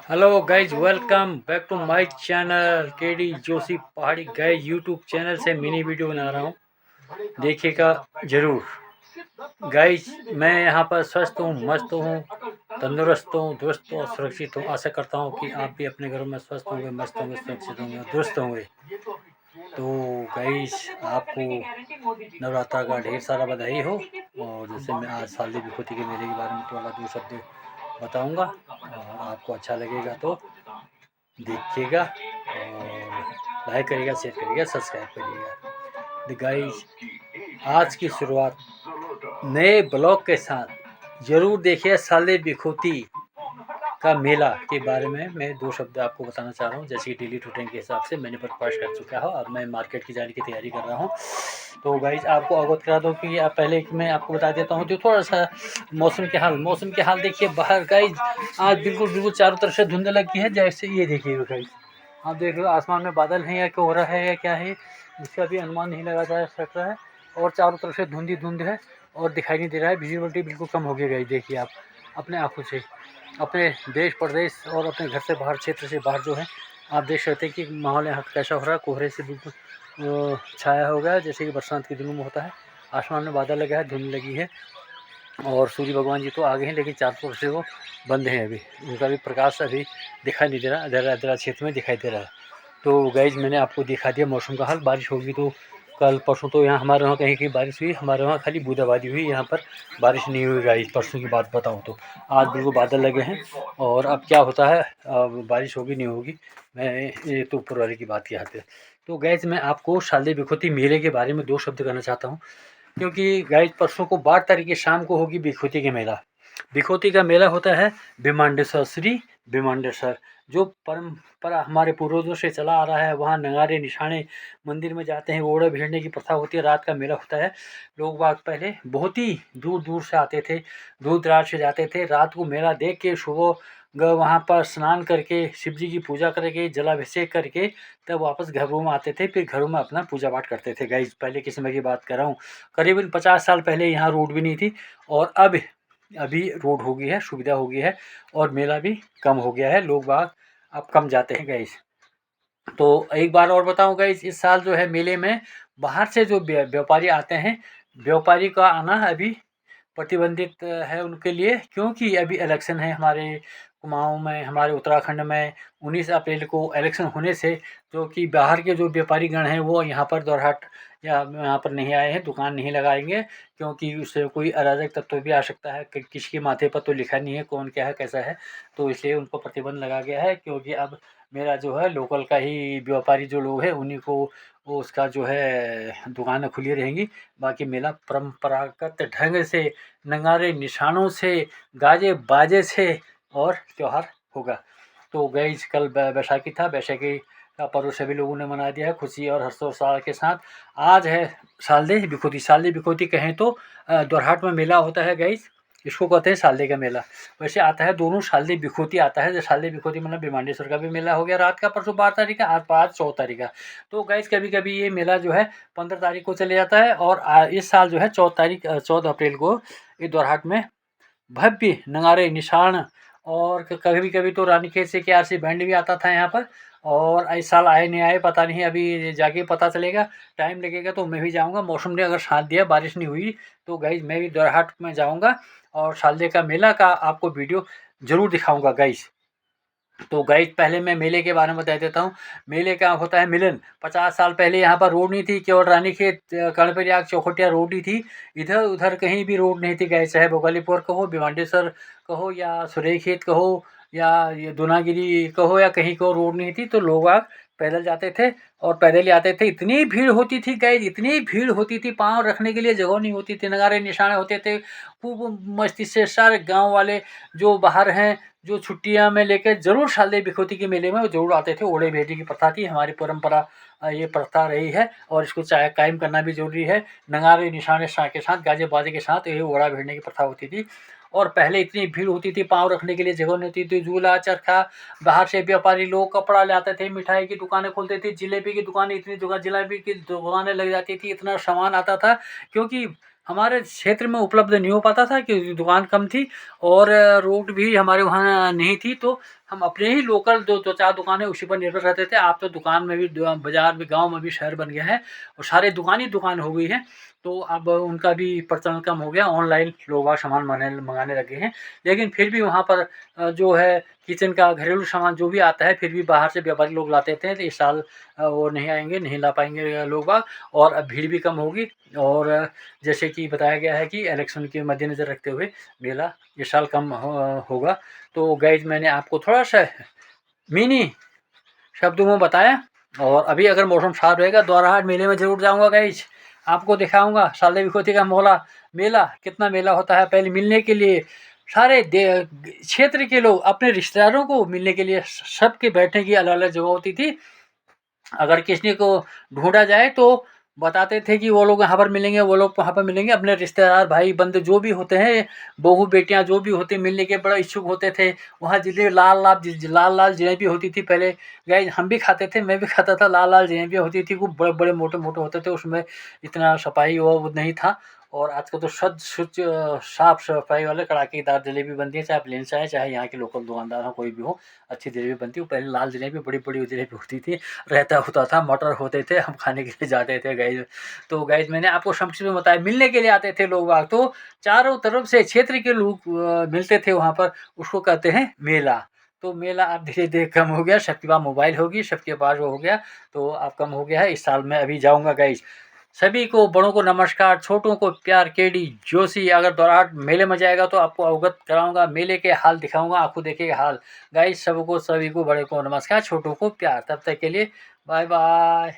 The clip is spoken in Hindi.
Hello guys, welcome back to my channel KD Joshi Pahadi guys. YouTube channel से मिनी वीडियो बना रहा हूँ, देखिएगा जरूर गाइज। मैं यहाँ पर स्वस्थ हूँ, मस्त हूँ, तंदुरुस्त हूँ, दुरुस्त और सुरक्षित हूँ। आशा करता हूँ कि आप भी अपने घरों में स्वस्थ होंगे, मस्त होंगे, सुरक्षित होंगे, दुरुस्त होंगे। तो गाइज, आपको नवरात्रा का ढेर सारा बधाई हो। और जैसे मैं आज शारदीय विभूति के मेले के बारे में थोड़ा दो शब्द बताऊंगा, और आपको अच्छा लगेगा तो देखिएगा और लाइक करिएगा, शेयर करिएगा, सब्सक्राइब करिएगा। द गाइज, आज की शुरुआत नए ब्लॉग के साथ जरूर देखिए। शारदीय विभूति का मेला के बारे में मैं दो शब्द आपको बताना चाह रहा हूँ। जैसे कि डेली रूटीन के हिसाब से मैंने ब्रेकफास्ट कर चुका हूँ, अब मैं मार्केट की जाने की तैयारी कर रहा हूँ। तो गाइज, आपको अवगत करा दूँ कि आप पहले मैं आपको बता देता हूँ जो थोड़ा सा मौसम के हाल देखिए बाहर गाइज। आज बिल्कुल बिल्कुल चारों तरफ से धुंध लगी है। जैसे ये देखिएगा गाइज, आप देख रहे हो आसमान में बादल हैं या क्या हो रहा है या क्या है, इसका भी अनुमान नहीं लगा जा सकता है। और चारों तरफ से धुंध ही धुंध है और दिखाई नहीं दे रहा है। विजिबिलिटी बिल्कुल कम हो गई गाइज। देखिए आप अपने आंखों से, अपने देश प्रदेश और अपने घर से बाहर, क्षेत्र से बाहर जो है, आप देख सकते हैं कि माहौल यहाँ कैसा हो रहा है। कोहरे से बिल्कुल छाया हो गया है, जैसे कि बरसात के दिनों में होता है। आसमान में बादल लगा है, धुंध लगी है, और सूर्य भगवान जी तो आगे हैं, लेकिन चारों तरफ से वो बंद हैं। अभी उनका भी प्रकाश अभी दिखाई नहीं दे रहा, अंधेरा क्षेत्र में दिखाई दे रहा है। तो गाइज, मैंने आपको दिखा दिया मौसम का हाल। बारिश होगी तो कल परसों तो यहाँ हमारे वहाँ कहीं कहीं बारिश हुई, हमारे वहाँ खाली बूंदाबांदी हुई, यहाँ पर बारिश नहीं हुई गाइज। परसों की बात बताऊँ तो आज बिल्कुल बादल लगे हैं, और अब क्या होता है, अब बारिश होगी नहीं होगी, मैं ये तो ऊपर वाले की बात की आते हैं। तो गैज, मैं आपको शारदीय विभूति मेले के बारे में दो शब्द कहना चाहता हूँ। क्योंकि गाइज, परसों को 12 तारीख की शाम को होगी विभूति का मेला। विभूति का मेला होता है भीमांडेश्वर, श्री भीमांडेश्वर, जो परंपरा हमारे पूर्वजों से चला आ रहा है। वहाँ नगाड़े निशाने मंदिर में जाते हैं, ओढ़े भेड़ने की प्रथा होती है, रात का मेला होता है। लोग बाग पहले बहुत ही दूर दूर से आते थे, दूर दराज से जाते थे। रात को मेला देख के सुबह वहाँ पर स्नान करके, शिव जी की पूजा करके, जलाभिषेक करके तब वापस घरों में आते थे। फिर घरों में अपना पूजा पाठ करते थे गाइज। पहले के समय की बात कर रहा हूँ, करीबन 50 साल पहले यहाँ रोड भी नहीं थी, और अब अभी रोड हो गई है, सुविधा हो गई है, और मेला भी कम हो गया है। लोग बाग अब कम जाते हैं गाइज। तो एक बार और बताऊं गाइज, इस साल जो है मेले में बाहर से जो व्यापारी आते हैं, व्यापारी का आना अभी प्रतिबंधित है उनके लिए, क्योंकि अभी इलेक्शन है हमारे कुमाऊं में, हमारे उत्तराखंड में 19 अप्रैल को इलेक्शन होने से जो कि बाहर के जो व्यापारी गण हैं वो यहाँ पर दौराहाट या यहाँ पर नहीं आए हैं, दुकान नहीं लगाएंगे, क्योंकि उससे कोई अराजक तत्व भी आ सकता है। किसी के माथे पर तो लिखा नहीं है कौन क्या है कैसा है, तो इसलिए उनको प्रतिबंध लगा गया है। क्योंकि अब मेरा जो है लोकल का ही व्यापारी जो लोग हैं उन्हीं को वो उसका जो है दुकानें खुली रहेंगी। बाकी मेला परंपरागत ढंग से, नगाड़े निशानों से, गाजे बाजे से और त्यौहार होगा। तो गाइज, कल बैसाखी था, बैसाखी का पर्व सभी लोगों ने मना दिया है खुशी और हर्षोल्लास के साथ। आज है शारदीय विभूति। शारदीय विभूति कहें तो दोरहाट में मेला होता है गाइज, इसको कहते हैं शारदीय का मेला। वैसे आता है दोनों, शारदीय विभूति आता है। शारदीय विभूति मतलब भीमांडेश्वर का भी मेला हो गया रात का, परसों 12 तारीख का, आज 14 तारीख का। तो गाइज, कभी कभी ये मेला जो है 15 तारीख को चले जाता है, और इस साल जो है 14 अप्रैल को ये दोरहाट में भव्य नगाड़े निशान, और कभी कभी तो रानीखेत से KRC बैंड भी आता था यहाँ पर। और इस साल आए नहीं आए पता नहीं, अभी जाके पता चलेगा, टाइम लगेगा तो मैं भी जाऊँगा। मौसम ने अगर साथ दिया, बारिश नहीं हुई तो गाइज मैं भी दोरहाट में जाऊँगा, और शारदीय का मेला का आपको वीडियो ज़रूर दिखाऊँगा गाइज। तो गाइज, पहले मैं मेले के बारे में बता देता हूँ। मेले का होता है मिलन। 50 साल पहले यहाँ पर रोड नहीं थी, केवल रानीखेत कर्णप्रयाग चौखटिया रोड ही थी, इधर उधर कहीं भी रोड नहीं थी गाइज। चाहे भोगालीपुर कहो, भिवांडेश्वर कहो, या सुरेखेत कहो, या ये दूनागिरी कहो, या कहीं को रोड नहीं थी, तो लोग आग पैदल जाते थे और पैदल ही आते थे। इतनी भीड़ होती थी गाइज, इतनी भीड़ होती थी, पाँव रखने के लिए जगह नहीं होती थी, नगाड़े निशाने होते थे। खूब मस्ती से सारे गाँव वाले जो बाहर हैं, जो छुट्टियां में लेकर जरूर शारदीय विभूति के मेले में जरूर आते थे। ओढ़े भेजने की प्रथा थी, हमारी परंपरा ये प्रथा रही है, और इसको चाहे कायम करना भी जरूरी है। नगाड़े निशाने के साथ, गाजे बाजे के साथ ये ओढ़ा भेजने की प्रथा होती थी। और पहले इतनी भीड़ होती थी, पाँव रखने के लिए जगह नहीं होती थी। झूला चरखा, बाहर से व्यापारी लोग कपड़ा ले आते थे, मिठाई की दुकानें खोलते थे, जिलेबी की दुकानें, इतनी दुकान जिलेबी की दुकानें लग जाती थी, इतना सामान आता था। क्योंकि हमारे क्षेत्र में उपलब्ध नहीं हो पाता था, क्योंकि दुकान कम थी, और रोड भी हमारे वहाँ नहीं थी, तो हम अपने ही लोकल दो चार दुकानें उसी पर निर्भर रहते थे। आप तो दुकान में भी, बाज़ार में, गाँव में भी शहर बन गया है और सारे दुकान ही दुकान हो गई है। तो अब उनका भी प्रचलन कम हो गया, ऑनलाइन लोग बाग सामान मंगाने लगे हैं। लेकिन फिर भी वहाँ पर जो है किचन का घरेलू सामान जो भी आता है, फिर भी बाहर से व्यापारी लोग लाते थे। तो इस साल वो नहीं आएंगे, नहीं ला पाएंगे लोग बाग, और अब भीड़ भी कम होगी। और जैसे कि बताया गया है कि इलेक्शन के मद्देनज़र रखते हुए मेला इस साल कम होगा। तो गाइज मैंने आपको थोड़ा सा मिनी शब्दों में बताया। और अभी अगर मौसम साफ रहेगा द्वाराहाट मेले में ज़रूर जाऊंगा गाइज, आपको दिखाऊंगा साले विभूति का मेला कितना मेला होता है। पहले मिलने के लिए सारे क्षेत्र के लोग अपने रिश्तेदारों को मिलने के लिए सबके बैठने की अलग अलग जगह होती थी। अगर किसी को ढूंढा जाए तो बताते थे कि वो लोग यहाँ पर मिलेंगे, वो लोग वहाँ पर मिलेंगे। अपने रिश्तेदार भाई बंधु जो भी होते हैं, बहू बेटियाँ जो भी होती, मिलने के बड़ा इच्छुक होते थे। वहाँ जलेबी लाल लाल जलेबी होती थी पहले। गाइस हम भी खाते थे, मैं भी खाता था। लाल लाल जलेबी होती थी, खूब बड़े बड़े मोटे मोटे होते थे, उसमें इतना सफाई वो नहीं था। और आजकल तो शुद्ध साफ सफाई वाले कड़ाकेदार जलेबी बनती है, चाहे प्लेन चाहे यहाँ के लोकल दुकानदार हो, कोई भी हो, अच्छी जलेबी बनती है। पहले लाल जलेबी बड़ी बड़ी जलेबी होती थी, रहता होता था, मटर होते थे, हम खाने के लिए जाते थे गाइस। तो गाइस मैंने आपको संक्षिप्त में बताया, मिलने के लिए आते थे लोग बाग, तो चारों तरफ से क्षेत्र के लोग मिलते थे वहाँ पर, उसको कहते हैं मेला। तो मेला अब धीरे धीरे कम हो गया, सबके पास मोबाइल होगी, सबके पास वो हो गया, तो अब कम हो गया है। इस साल मैं अभी जाऊँगा गाइस। सभी को, बड़ों को नमस्कार, छोटों को प्यार। केडी जोशी अगर दोराहाट मेले में जाएगा तो आपको अवगत कराऊंगा, मेले के हाल दिखाऊंगा, आपको देखेगा हाल। गाइस सबको, सभी को, बड़े को नमस्कार, छोटों को प्यार। तब तक के लिए बाय बाय।